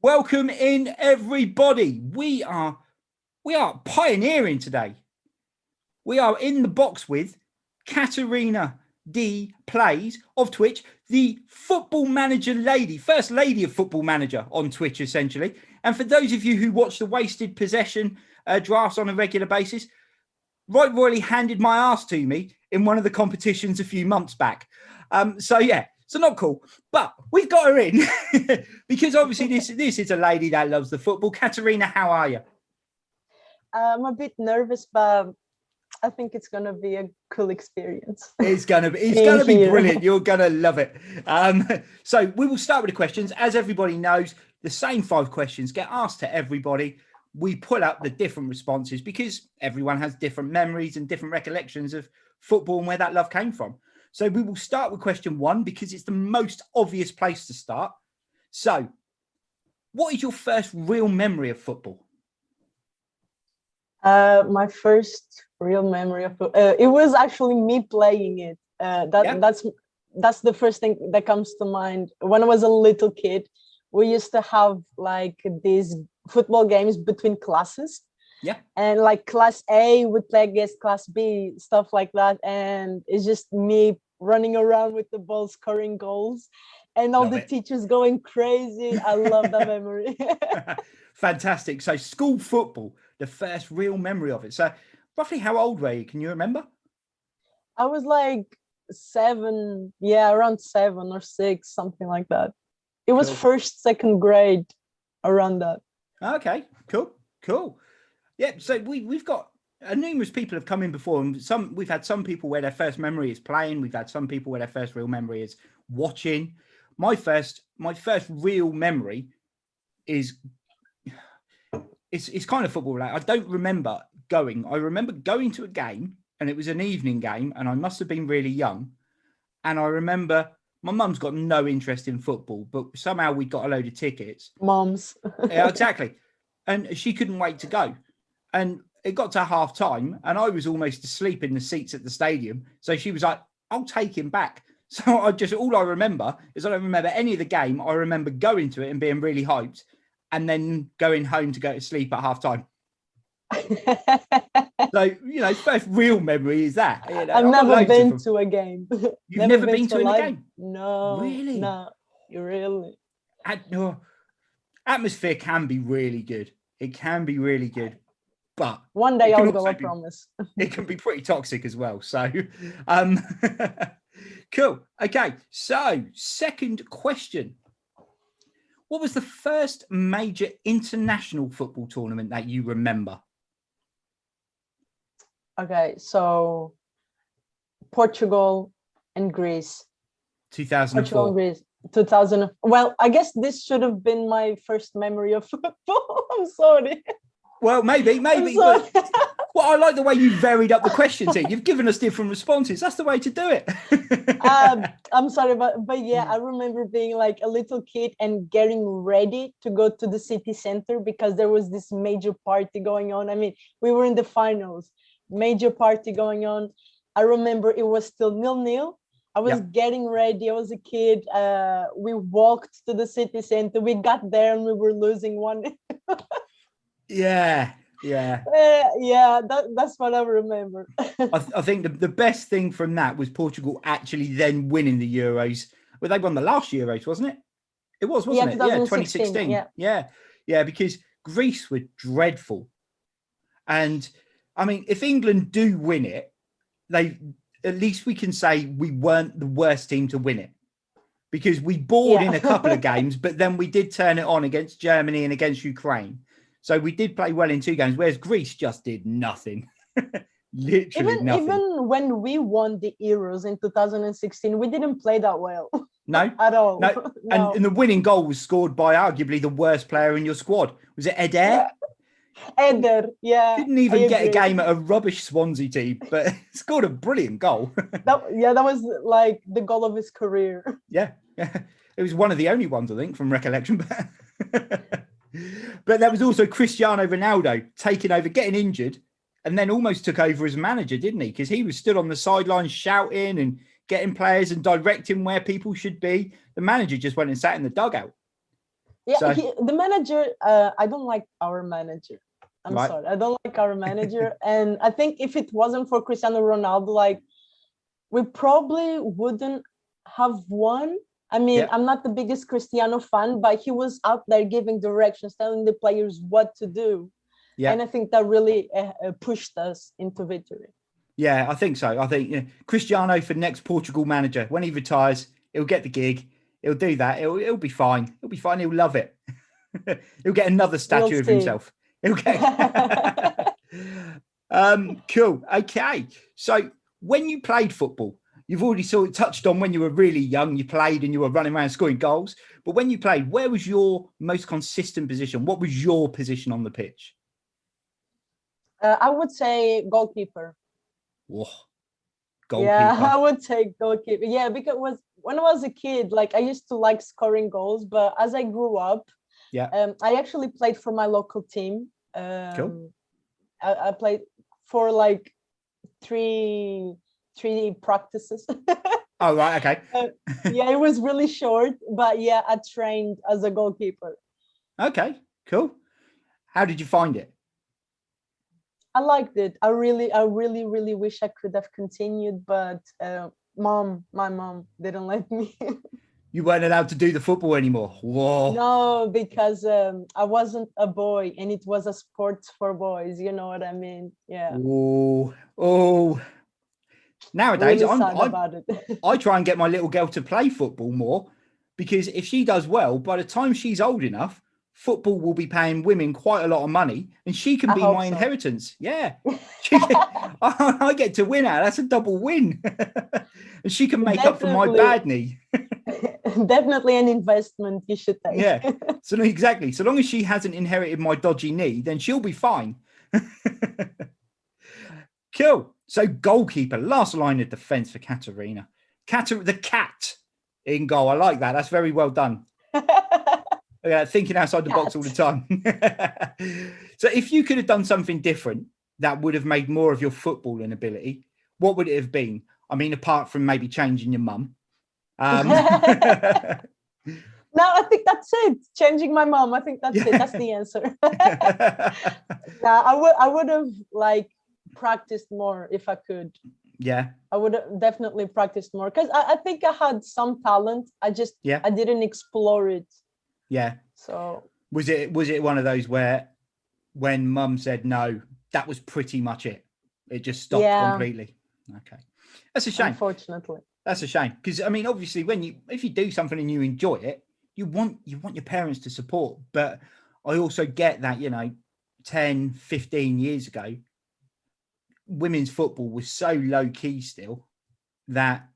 Welcome in, everybody. We are pioneering today. We are in the box with CatarinaDPlays of Twitch, the football manager lady, first lady of football manager on Twitch, essentially. And for those of you who watch the wasted possession drafts on a regular basis, Right Royally handed my ass to me in one of the competitions a few months back. So not cool, but we've got her in because obviously this is a lady that loves the football. Catarina, how are you? I'm a bit nervous, but I think it's going to be a cool experience. It's going to be brilliant. You're going to love it. So we will start with the questions. As everybody knows, the same 5 questions get asked to everybody. We pull up the different responses because everyone has different memories and different recollections of football and where that love came from. So we will start with question 1 because it's the most obvious place to start. So what is your first real memory of football? My first real memory of it was actually me playing it. That's the first thing that comes to mind. When I was a little kid, we used to have like these football games between classes. Yeah. And like class A would play against class B, stuff like that. And it's just me running around with the ball, scoring goals, and all the teachers going crazy. I love that memory. Fantastic. So school football, the first real memory of it. So roughly how old were you? Can you remember? I was like 7, around 7 or 6, something like that. It was first, second grade, around that. Okay, cool. Yeah, so we've got numerous people have come in before, and we've had some people where their first memory is playing. We've had some people where their first real memory is watching. My first real memory is it's kind of football. Like, I don't remember going. I remember going to a game, and it was an evening game, and I must have been really young. And I remember my mum's got no interest in football, but somehow we got a load of tickets. Mums. Yeah, exactly. And she couldn't wait to go. And it got to half time and I was almost asleep in the seats at the stadium. So she was like, I'll take him back. So all I remember is I don't remember any of the game. I remember going to it and being really hyped and then going home to go to sleep at half time. So, first real memory is that. I've never been to a game. You've never been to a game? No. Really? No, really. Atmosphere can be really good. It can be really good. But one day I'll go, I promise. It can be pretty toxic as well. So, cool. Okay. So, second question. What was the first major international football tournament that you remember? Okay. So, Portugal and Greece. 2004. Portugal and Greece. 2000. Well, I guess this should have been my first memory of football. I'm sorry. Well, maybe. But, I like the way you varied up the questions here. You've given us different responses. That's the way to do it. I'm sorry, but yeah, I remember being like a little kid and getting ready to go to the city center because there was this major party going on. I mean, we were in the finals, major party going on. I remember it was still 0-0. I was getting ready. I was a kid. We walked to the city center. We got there and we were losing 1-0. Yeah. That's what I remember. I think the best thing from that was Portugal actually then winning the Euros. Well, they won the last Euros, wasn't it? It was, wasn't it? Yeah, 2016. Yeah, because Greece were dreadful. And I mean, if England do win it, at least we can say we weren't the worst team to win it. Because we bored in a couple of games, but then we did turn it on against Germany and against Ukraine. So we did play well in 2 games, whereas Greece just did nothing. Literally nothing. Even when we won the Euros in 2016, we didn't play that well. No? At all. No. And the winning goal was scored by arguably the worst player in your squad. Was it Eder? Eder, yeah. Didn't even get a game at a rubbish Swansea team, but scored a brilliant goal. That was like the goal of his career. Yeah. It was one of the only ones, I think, from recollection. But there was also Cristiano Ronaldo taking over, getting injured, and then almost took over as manager, didn't he? Because he was stood on the sidelines shouting and getting players and directing where people should be. The manager just went and sat in the dugout. Yeah, So, the manager, I don't like our manager. I'm sorry. I don't like our manager. And I think if it wasn't for Cristiano Ronaldo, like, we probably wouldn't have won. I mean, I'm not the biggest Cristiano fan, but he was out there giving directions, telling the players what to do. Yeah. And I think that really pushed us into victory. Yeah, I think so. I think Cristiano for next Portugal manager, when he retires, he'll get the gig. He'll do that. It'll be fine. He'll be fine. He'll love it. He'll get another statue of himself. He'll get. Cool. Okay. So when you played football, you've already sort of touched on when you were really young, you played and you were running around scoring goals. But when you played, where was your most consistent position? What was your position on the pitch? I would say goalkeeper. Whoa. Goalkeeper. Yeah, I would say goalkeeper. Yeah, because when I was a kid, like, I used to like scoring goals, but as I grew up, I actually played for my local team. Cool. I played for like three practices. Oh, right. Okay. Yeah, it was really short, but yeah, I trained as a goalkeeper. Okay, cool. How did you find it? I liked it. I really wish I could have continued, but my mom didn't let me. You weren't allowed to do the football anymore. Whoa. No, because I wasn't a boy and it was a sport for boys. You know what I mean? Yeah. Oh. Nowadays, really sad about it. I try and get my little girl to play football more, because if she does well, by the time she's old enough, football will be paying women quite a lot of money and she can be my inheritance. Yeah. I get to win her. That's a double win. And she can make up for my bad knee. Definitely an investment you should take. Yeah. So exactly. So long as she hasn't inherited my dodgy knee, then she'll be fine. Cool. So goalkeeper, last line of defense for Catarina. The cat in goal. I like that. That's very well done. Thinking outside the box all the time. So if you could have done something different that would have made more of your footballing ability, what would it have been? I mean, apart from maybe changing your mum. No, I think that's it. Changing my mom. I think that's it. That's the answer. I would have like practiced more if I could. Yeah. I would have definitely practiced more, because I think I had some talent. I didn't explore it. Yeah. So was it one of those where when mum said no, that was pretty much it? It just stopped completely. Okay. That's a shame. Unfortunately. That's a shame. Because I mean, obviously if you do something and you enjoy it, you want your parents to support. But I also get that, 10, 15 years ago, women's football was so low key still that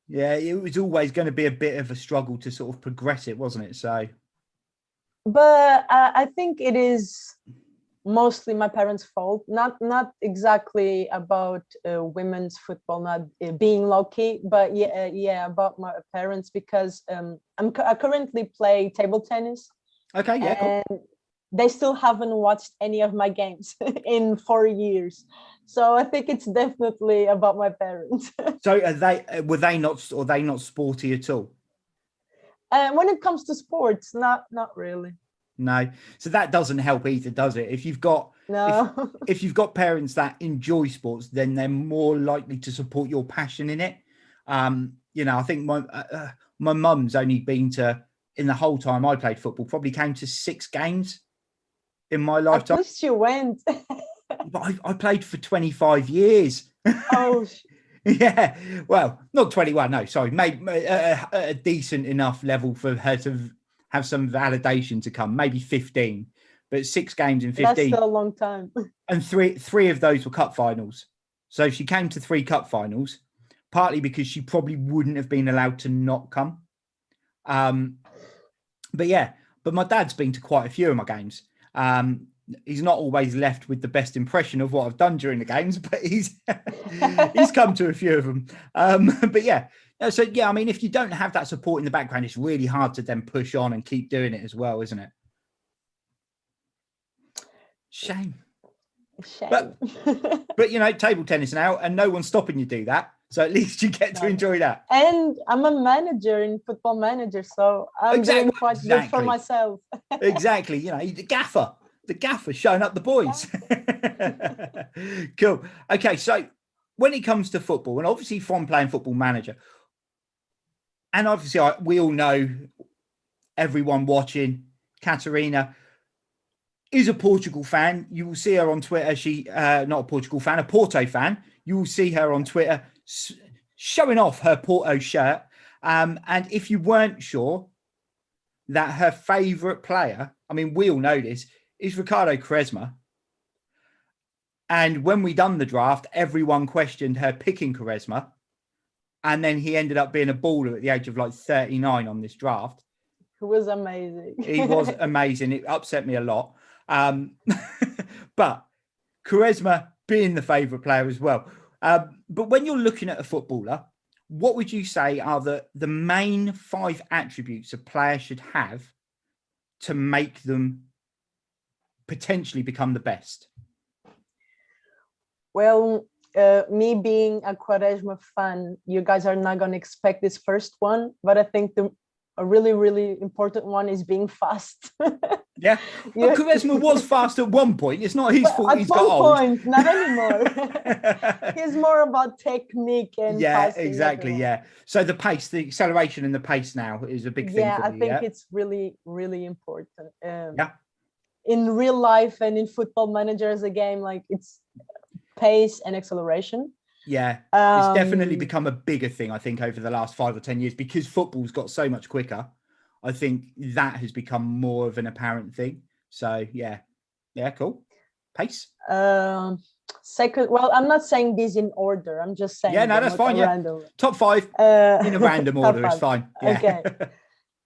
it was always going to be a bit of a struggle to sort of progress it, wasn't it? So, but I think it is mostly my parents' fault, not exactly about women's football not being low key, but about my parents, because I currently play table tennis. Okay, yeah, cool. They still haven't watched any of my games in 4 years. So I think it's definitely about my parents. So were they not sporty at all? When it comes to sports, not really. No. So that doesn't help either, does it? If you've got if you've got parents that enjoy sports, then they're more likely to support your passion in it. I think my mum's only been to, in the whole time I played football, probably came to 6 games in my lifetime. At least you went. But I played for 25 years. Oh, yeah. Well, not 21. No, sorry. Maybe a decent enough level for her to have some validation to come. Maybe 15, but 6 games in 15. That's still a long time. And three of those were cup finals. So she came to 3 cup finals, partly because she probably wouldn't have been allowed to not come. But my dad's been to quite a few of my games. He's not always left with the best impression of what I've done during the games, but he's come to a few of them. I mean, if you don't have that support in the background, it's really hard to then push on and keep doing it as well, isn't it? Shame. But table tennis now, and no one's stopping you do that. So at least you get to enjoy that. And I'm a manager in Football Manager, so I'm doing quite good for myself. Exactly. You know, the gaffer showing up the boys. Cool. Okay, so when it comes to football, and obviously from playing Football Manager, and obviously we all know, everyone watching, Catarina is a Portugal fan. You will see her on Twitter. She not a Portugal fan, a Porto fan. You will see her on Twitter showing off her Porto shirt. And if you weren't sure that her favourite player, I mean, we all know this, is Ricardo Quaresma. And when we done the draft, everyone questioned her picking Quaresma. And then he ended up being a baller at the age of like 39 on this draft. He was amazing. He was amazing. It upset me a lot. But Quaresma being the favourite player as well. But when you're looking at a footballer, what would you say are the main 5 attributes a player should have to make them potentially become the best? Well, me being a Quaresma fan, you guys are not going to expect this first one, but I think a really, really important one is being fast. Yeah, but Quaresma was fast at one point. It's not his fault he's got old. At one point, not anymore. He's more about technique and passing. Exactly, yeah. So the pace, the acceleration and the pace now is a big thing for I you, think it's really, really important. Yeah. In real life and in Football Manager as a game, like it's pace and acceleration. Yeah, it's definitely become a bigger thing, I think, over the last 5 or 10 years because football's got so much quicker. I think that has become more of an apparent thing. So, yeah, cool. Pace. Second, well, I'm not saying these in order. I'm just saying. Yeah, no, that's fine. Yeah. Random. Top 5 in a random order is fine. Yeah. Okay.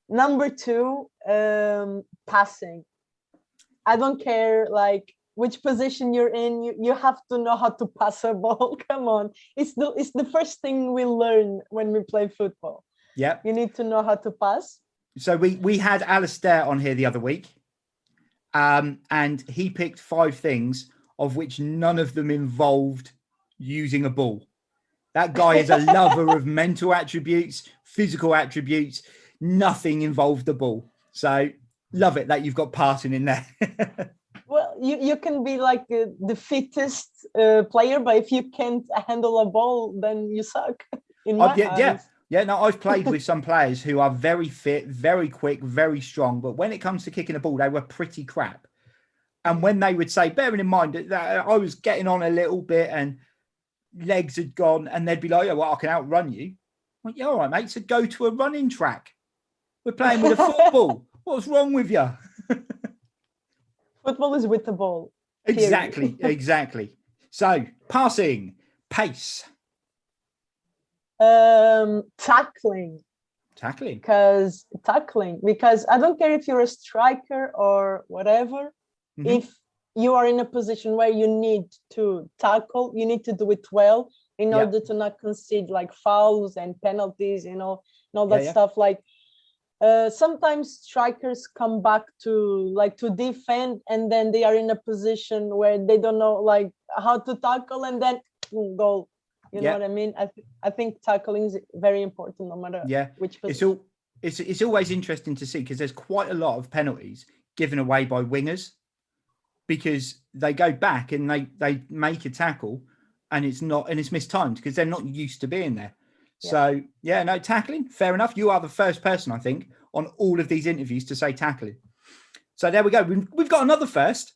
Number 2, passing. I don't care, like, which position you're in, you have to know how to pass a ball. Come on. It's the first thing we learn when we play football. Yeah. You need to know how to pass. So we had Alistair on here the other week. And he picked 5 things, of which none of them involved using a ball. That guy is a lover of mental attributes, physical attributes. Nothing involved the ball. So love it that you've got passing in there. Well, you can be like the fittest player, but if you can't handle a ball, then you suck. In my eyes. Yeah. No, I've played with some players who are very fit, very quick, very strong, but when it comes to kicking a ball, they were pretty crap. And when they would say, bearing in mind that I was getting on a little bit and legs had gone, and they'd be like, "Oh, well, I can outrun you." I'm like, "Yeah, all right, mate. So go to a running track. We're playing with a football. What's wrong with you?" Football is with the ball. Period. Exactly. So passing, pace. Tackling because I don't care if you're a striker or whatever. If you are in a position where you need to tackle, you need to do it well in order to not concede like fouls and penalties, and all that stuff. Like sometimes strikers come back to defend, and then they are in a position where they don't know like how to tackle, and then goal. You know what I mean? I think tackling is very important, no matter which position. It's always interesting to see because there's quite a lot of penalties given away by wingers because they go back and they make a tackle and it's mistimed because they're not used to being there. So tackling, fair enough. You are the first person, I think, on all of these interviews to say tackling. So there we go. We've got another first.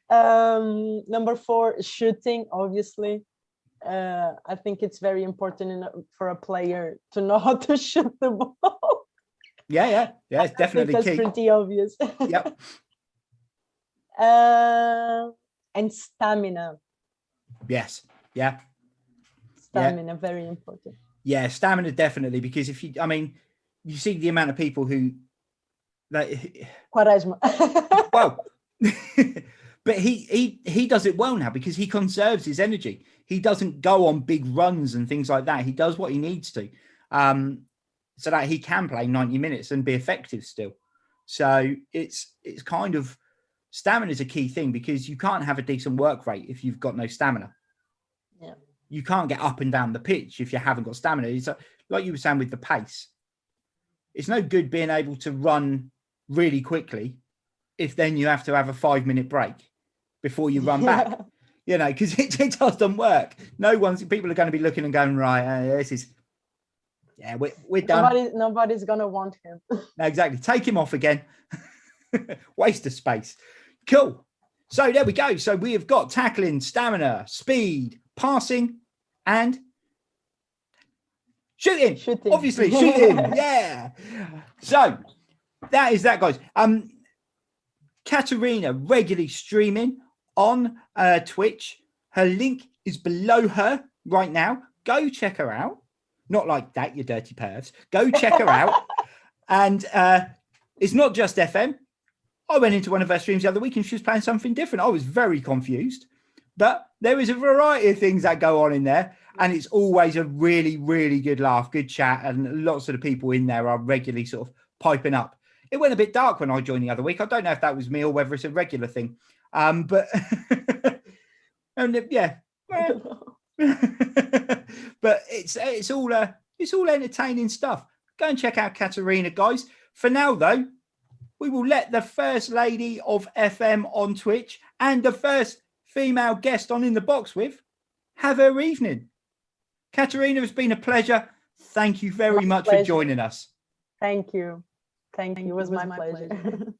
Number 4, shooting, obviously. I think it's very important for a player to know how to shoot the ball. Yeah, it's definitely that's key. Pretty obvious. Yep. And stamina. Yes. Yeah. Stamina, very important. Yeah, stamina definitely, because if you see the amount of people who Quaresma. Well, but he does it well now because he conserves his energy. He doesn't go on big runs and things like that. He does what he needs to, so that he can play 90 minutes and be effective still. So it's kind of, stamina is a key thing because you can't have a decent work rate if you've got no stamina. Yeah. you can't get up and down the pitch if you haven't got stamina. It's like you were saying with the pace. It's no good being able to run really quickly if then you have to have a 5-minute break before you run back, you know, because it doesn't work. People are going to be looking and going, right, this is, yeah, we're done. Nobody's going to want him. No, exactly. Take him off again. Waste of space. Cool. So there we go. So we have got tackling, stamina, speed, passing, and shooting. Obviously, shooting. Yeah. So that is that, guys. Catarina regularly streaming on Twitch. Her link is below her right now. Go check her out. Not like that, you dirty pervs. Go check her out. And it's not just FM. I went into one of her streams the other week and she was playing something different. I was very confused. But there is a variety of things that go on in there. And it's always a really, really good laugh, good chat. And lots of the people in there are regularly sort of piping up. It went a bit dark when I joined the other week. I don't know if that was me or whether it's a regular thing. But and yeah. But it's all entertaining stuff. Go and check out Catarina, guys. For now, though, we will let the First Lady of FM on Twitch and the first female guest on In the Box with have her evening. Catarina, it's been a pleasure. Thank you very much for joining us. Thank you. Thank you. It was my pleasure.